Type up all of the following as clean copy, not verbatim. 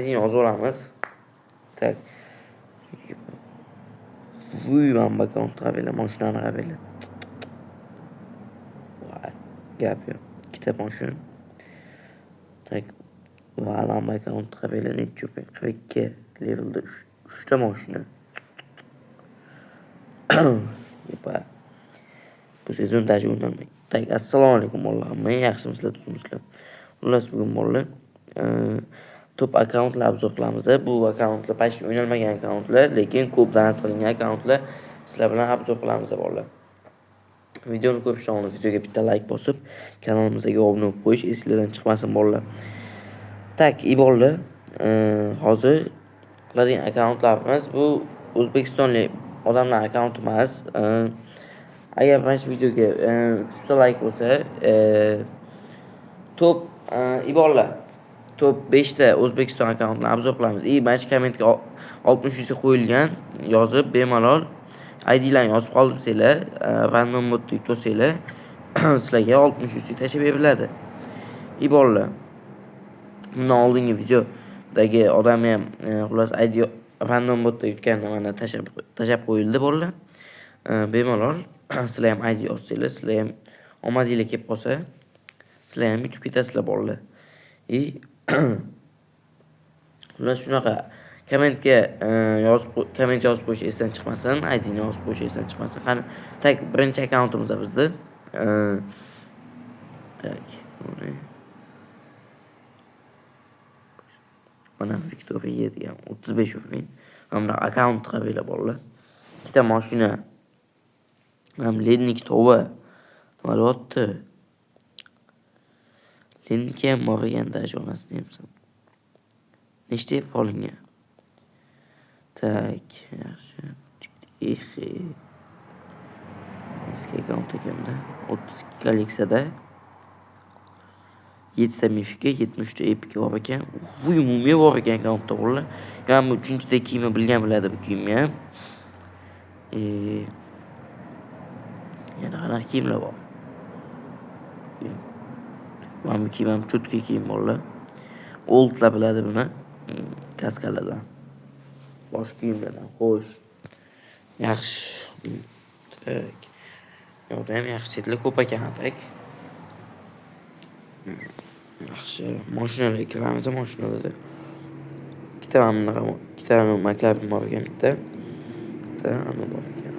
yozib olamiz. Tak. Vuy man account qabila, mashinani qabila. Voy, gap yo'q. Ikkita mashina. Tak. Va man account qabila necha 42 levelda 3 ta mashina. Yepa. Bu sezon dashi o'ynalmaydi. Tak, assalomu alaykum bolalar. Men yaxshimisizlar, tuzimsizlar. Xullas bugun bolalar top akkauntlar obzor qilamiz. Bu akkauntlar почти o'ynalmagan akkauntlar, lekin ko'p donat qilingan akkauntlar sizlar bilan obzor qilamiz bolalar. Videoni ko'rishdan oldin videoga bitta like bosib, kanalimizga obuna bo'lib qo'yish esingizdan chiqmasin bolalar. Tak, bolalar, hozir qiladigan akkauntlarimiz bu O'zbekistonlik odamlar akkaunti emas. Agar mana shu videoga 300 ta like bo'lsa, top bolalar top 5 ta O'zbekiston akkauntini obzor qilamiz. Mana shu kommentga 63 qo'yilgan yozib bemalol IDlarni yozib qoldirsanglar, random modda yuksanglar, sizlarga 63 tashib beriladi. Bolalar, bundan oldingi videodagi odam ham xullas ID random modda yutganda mana tashab qo'yildi bolalar. Bemalol sizlar ham ID yozsanglar, sizlar ham omadinglar kelib qolsa, sizlar ham yutib ketasizlar bolalar. Xullas shunaqa kommentga komment yozib qo'yish esdan chiqmasin, IDni yozib qo'yish esdan chiqmasin. Qani, tak, birinchi akkauntimiz bizda. Tak, mana Victoria degan 35 uring. Mana akkaunt qabila bolalar. Ikkita mashina. Mana Lennik tova. Nimalyapti? Lennik ham bor ekan dajonasini hamsan. Nechta deb qolingan? Tak, yaxshi. Eski akkaunt ekanda 32 kolleksiyada 7 ta mifika, 70 ta epika bor ekan. Bu umumiy bor ekan akkauntda bolalar. Yani bu 3-da kiyimni bilgan biladi bu kiyimni ham. Yana qanaqa kiyimlar bor? Mana bu kiyim ham cho'tka kiyim bolalar. Oldlar biladi buni. Kaskalardan. Bosh kiyimlardan xo'sh. Yaxshi. Tak. Yo'q, ham yaxshi setlar ko'p ekan, tak. Yaxshi. Mashinalar kiramiz, mashinalarda. Ikkita McLaren bor ekan, bitta ana bor ekan.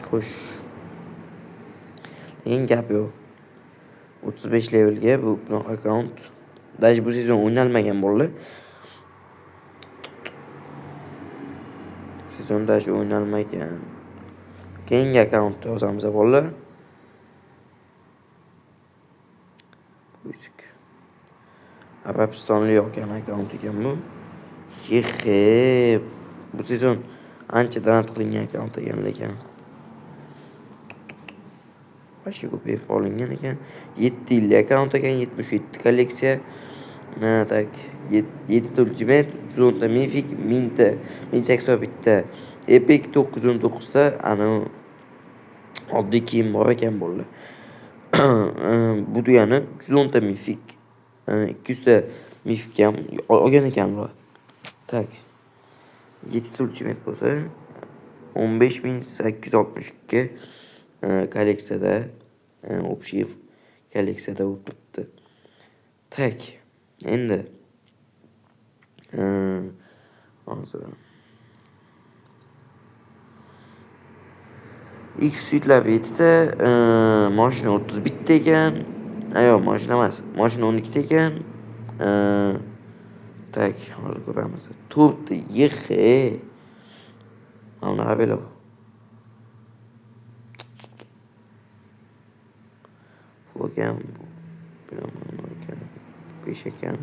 Xo'sh. Eng gap yo'q. 35 levelga bu akkaunt. Dash bu sezon o'ynalmagan bolalar. Sezonda shu o'ynalmagan. Keyingi akkauntni yozamiz bolalar. Arabistonlik yo'qkan akkaunt ekan bu. Bu sezon ancha donat qilingan akkaunt ekan lekin. Başka ko'p olingan ekan. 7 yillik akkaunt ekan, 77 kolleksiya. Tak, 7 ta ultimate, 310 ta mythic, 1000 ta, 1081 ta epic, 919 ta ana oddiy kiyim bor ekan bolalar. Bu degani 310 ta mythic, 200 ta mythic ham olgan ekanlar. Tak. 7 ta ultimate bo'lsa 15862 kolleksiyada, общий kolleksiyada bo'lib turibdi. Tak. Endi hozir X suitlar 7 ta, mashina 31 ta ekan. Yo'q, mashina emas. Mashina 12 ta ekan. Tak, hozir ko'ramiz. 4 ta mana qabila bu. Ekan, 5 ekan.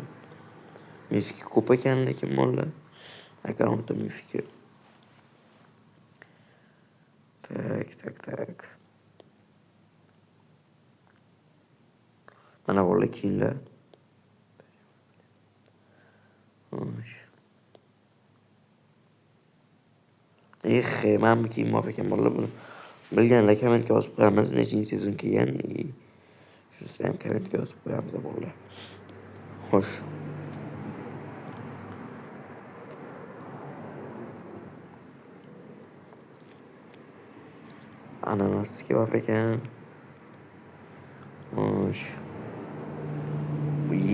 Mifika ko'p ekan lekin mollar. Akkauntda mifika. Tak. Mana bolalar kiyimlar. Xo'sh. Mana bu kiyim bor ekan bolalar buni. Bilganlar kommentga yozib qo'yamiz, nechinchi sezon kelgan. Shunisi ham kommentga yozib qo'yamiz bolalar. Xo'sh. Ananasga bor ekan. Xo'sh.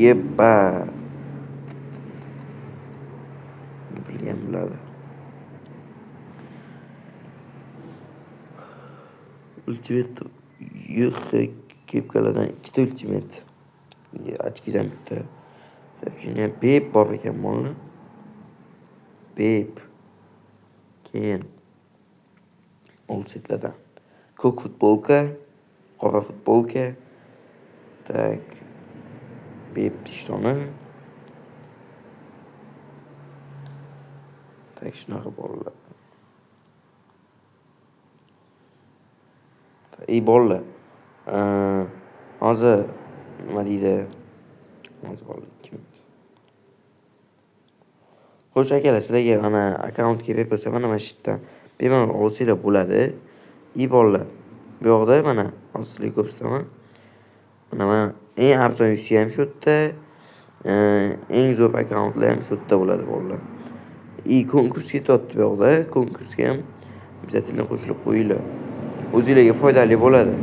Yeppa. Bilgan biladi. Ultimate kepkalardan ikkita ultimate. Ochkidan bitta. Soобщение Pep bor ekan molni. Pep. Keyin old setlardan ko'k futbolka, qora futbolka. Tak. Pep tishtoni. Tak shunaqa bolalar. Bolalar. Hozir nima deydi? Hozir bolalar 2 minut. Xo'sh akalar, sizlarga mana akkauntga berib qo'ysam, mana shu yerdan bemalol olsanglar bo'ladi. Bolalar. Bu yoqda mana hozir sizlarga ko'rsataman. Mana eng arzon uysi ham shu yerda. Eng zo'r akkauntlar ham shu yerda bo'ladi bolalar. Konkursga ketyapti bu yoqda. Konkursga ham обязательно qo'shilib qo'yinglar. O'zingizlarga foydali bo'ladi.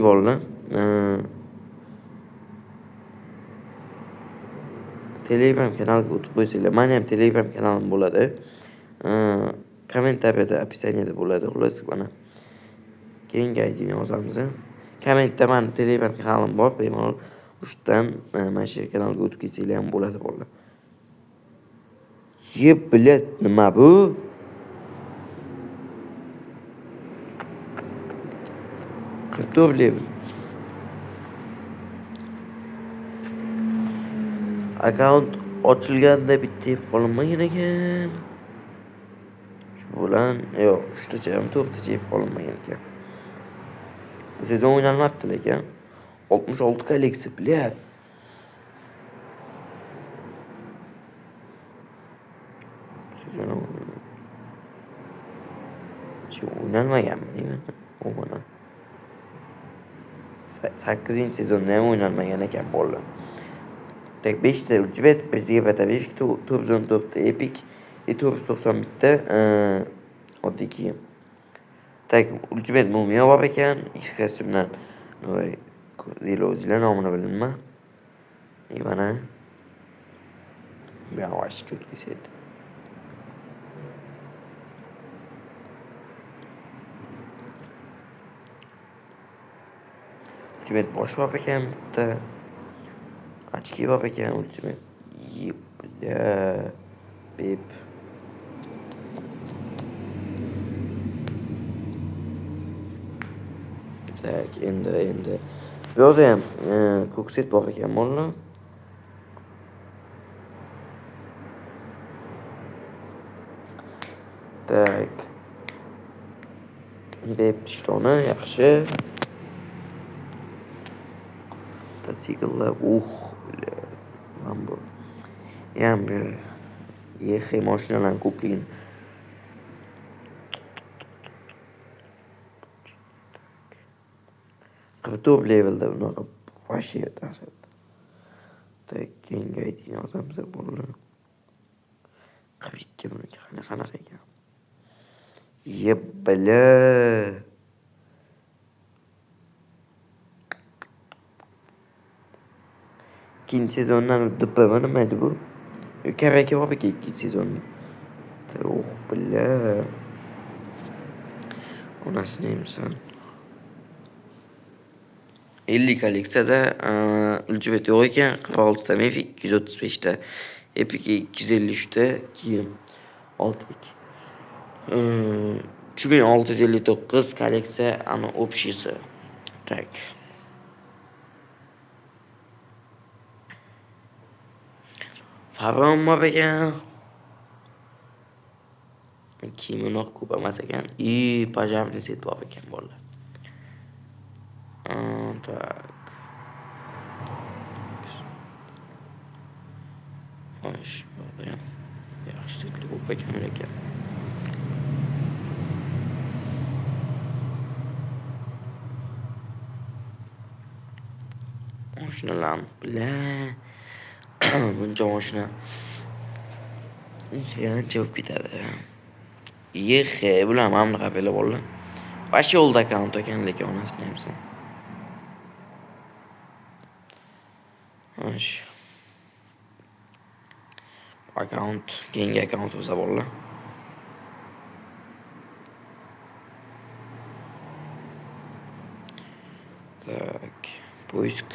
Bolalar. Telegram kanaliga o'tib qo'ysanglar, meni ham Telegram kanalim bo'ladi. Kommentariyada, описаниеda bo'ladi. Xullas, mana keyingi IDni yozamiz. Kommentda meni Telegram kanalim bor, bemalol o'shdan mana shu kanalga o'tib ketsanglar ham bo'ladi bolalar. Blядь, nima bu? Kartofle. Account ochilganda bitta qolinmagan ekan. Shu bilan yo'q, 3 tacha ham 4 tacha qolinmagan ekan. Bu sezon o'ynalmabdi lekin 66 kolleksiya, blядь. Sezon o'ynalmaganmi deyman. O'g'ana. 8-sezonda ham o'ynalmagan ekan bolalar. Tak 5 ta ultimate, bizga batavik 914 ta epic, 991 ta oddiy kiyim. Tak ultimate mumiyo bor ekan, X kostyumdan. Voy, o'zinglar nomini bilmayman. Mana bu ham vash cho'tki set. Ultimate bosh bor ekan bitta. Ochki bor ekan ultimate. Bля. Pep. Tak, endi. Bu yerda ham ko'k set bor ekan mollar. Tak. Pep tishtoni yaxshi. Mototsikllar, Lambo. Ham YX mashinalar ko'pligini. Top levelda unaqa vashi dahshat. Tak, keyingi aytini yozamiz bolalar. Qavitga buniki qanaqa ekan. Bля. İkinci sezondan dıppa nima edi bu? Kavaka bor ekan ikkinchi sezonda. Bля. Onasini emsan. 50 kolleksiyada ultimate yo'q ekan, 46 ta Mavic, 235 ta Epic, 253 ta kiyim. 3659 kolleksiya ana общийsi. Tak. Favon bor ekan. Kiyiminoq ko'p emas ekan. Пожарный set bor ekan bolalar. Tak. Xo'sh, bu ham yaxshi setli ko'p ekan. Mashinalarni bile buncha mashina ancha bo'lib ketadi. Bular mana bunaqa bela bolalar. Вообще old account ekan, lekin onasini hamsin. Xo'sh. Account, keyingi account bo'lsa bolalar. Так, поиск.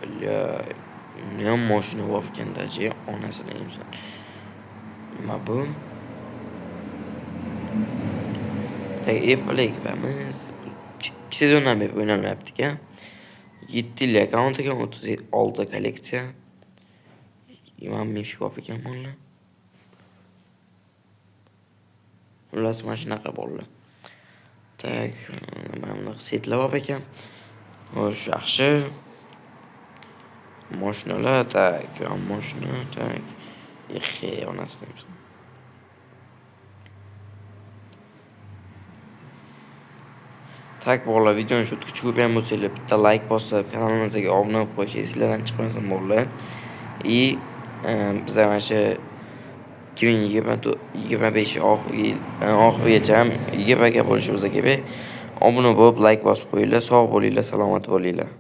Bля, nima mashina bor ekan-da, onasini hamsin. Nima bu? Tak, Apple ekibamiz. Sezondan beri o'ynalmayapti-ku. 7 yil account ekan, 36 kolleksiya. 25 bor ekan bolalar. Xullas mana shunaqa bolalar. Tak, mana bunaqa setlar bor ekan. Xo'sh, yaxshi. Mashinalar, tak, mashina, tak. Onasini hamsin. Tak bolalar, videoni shu kuch ko'rgan bo'lsanglar, bitta like bosib, kanalimizga obuna bo'lib qo'yish esingizdan chiqmasin bolalar. Biz mana shu 2025 oxirigacha 20 aka bo'lishimizga kerak. Obuna bo'lib, like bosib qo'yinglar. Sog' bo'linglar, salomat bo'linglar.